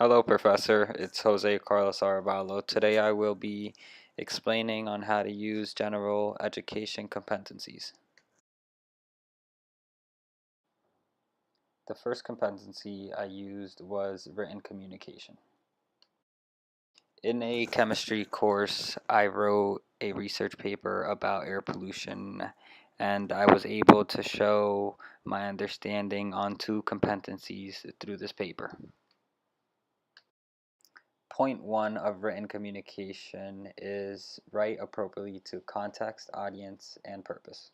Hello, Professor. It's Jose Carlos Arevalo. Today I will be explaining on how to use general education competencies. The first competency I used was written communication. In a chemistry course, I wrote a research paper about air pollution, and I was able to show my understanding on two competencies through this paper. Point one of written communication is write appropriately to context, audience, and purpose.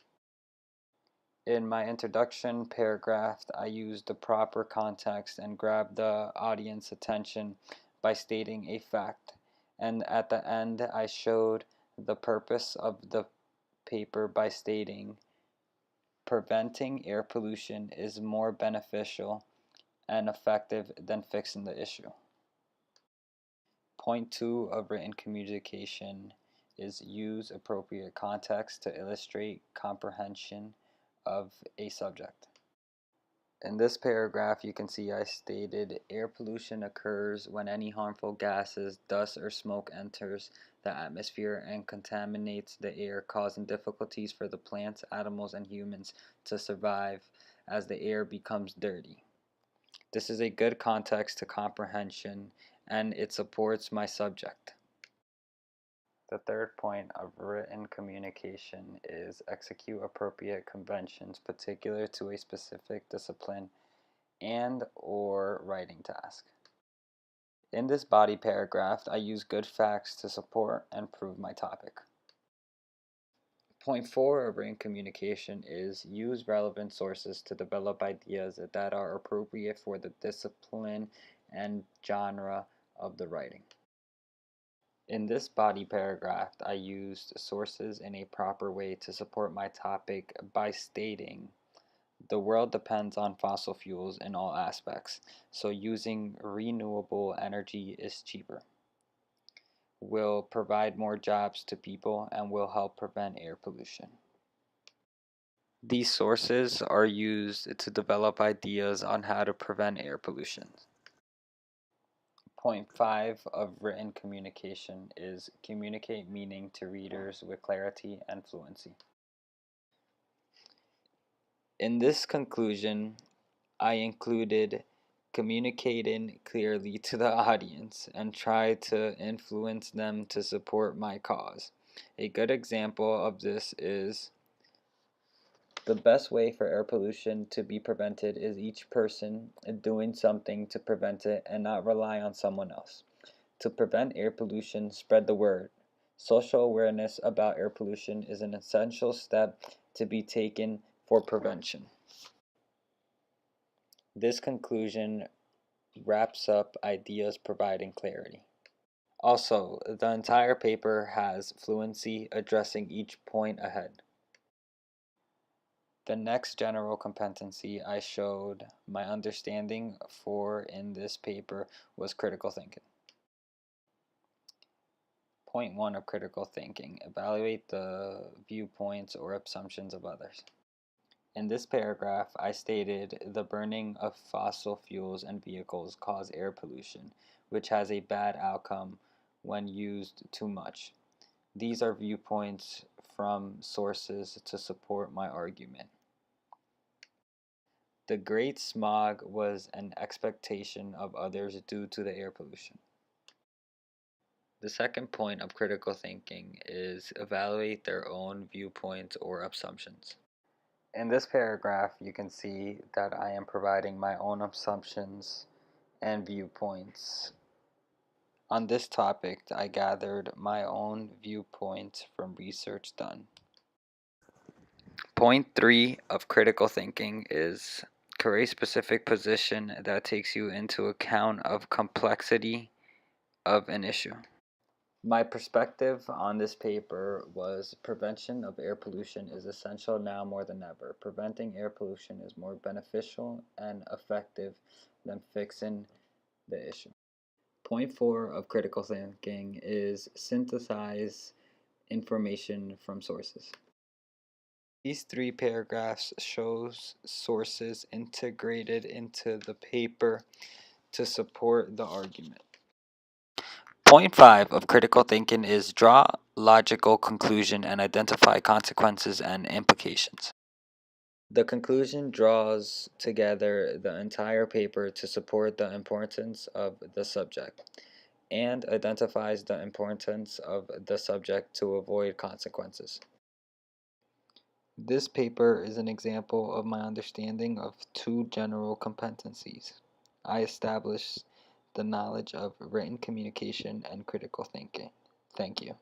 In my introduction paragraph, I used the proper context and grabbed the audience attention by stating a fact. And at the end, I showed the purpose of the paper by stating preventing air pollution is more beneficial and effective than fixing the issue. Point two of written communication is use appropriate context to illustrate comprehension of a subject. In this paragraph, you can see I stated air pollution occurs when any harmful gases, dust, or smoke enters the atmosphere and contaminates the air, causing difficulties for the plants, animals, and humans to survive as the air becomes dirty. This is a good context to comprehension, and it supports my subject. The third point of written communication is execute appropriate conventions particular to a specific discipline and/or writing task. In this body paragraph, I use good facts to support and prove my topic. Point four of written communication is use relevant sources to develop ideas that are appropriate for the discipline and genre of the writing. In this body paragraph, I used sources in a proper way to support my topic by stating the world depends on fossil fuels in all aspects, so using renewable energy is cheaper, will provide more jobs to people, and will help prevent air pollution. These sources are used to develop ideas on how to prevent air pollution. Point five of written communication is communicate meaning to readers with clarity and fluency. In this conclusion, I included communicating clearly to the audience and try to influence them to support my cause. A good example of this is the best way for air pollution to be prevented is each person doing something to prevent it and not rely on someone else. To prevent air pollution, spread the word. Social awareness about air pollution is an essential step to be taken for prevention. This conclusion wraps up ideas providing clarity. Also, the entire paper has fluency addressing each point ahead. The next general competency I showed my understanding for in this paper was critical thinking. Point one of critical thinking, evaluate the viewpoints or assumptions of others. In this paragraph, I stated the burning of fossil fuels and vehicles cause air pollution, which has a bad outcome when used too much. These are viewpoints from sources to support my argument. The Great Smog was an expectation of others due to the air pollution. The second point of critical thinking is evaluate their own viewpoints or assumptions. In this paragraph, you can see that I am providing my own assumptions and viewpoints. On this topic, I gathered my own viewpoints from research done. Point three of critical thinking is create a specific position that takes you into account of complexity of an issue. My perspective on this paper was prevention of air pollution is essential now more than ever. Preventing air pollution is more beneficial and effective than fixing the issue. Point four of critical thinking is synthesize information from sources. These three paragraphs shows sources integrated into the paper to support the argument. Point 5 of critical thinking is draw logical conclusion and identify consequences and implications. The conclusion draws together the entire paper to support the importance of the subject and identifies the importance of the subject to avoid consequences. This paper is an example of my understanding of two general competencies. I established the knowledge of written communication and critical thinking. Thank you.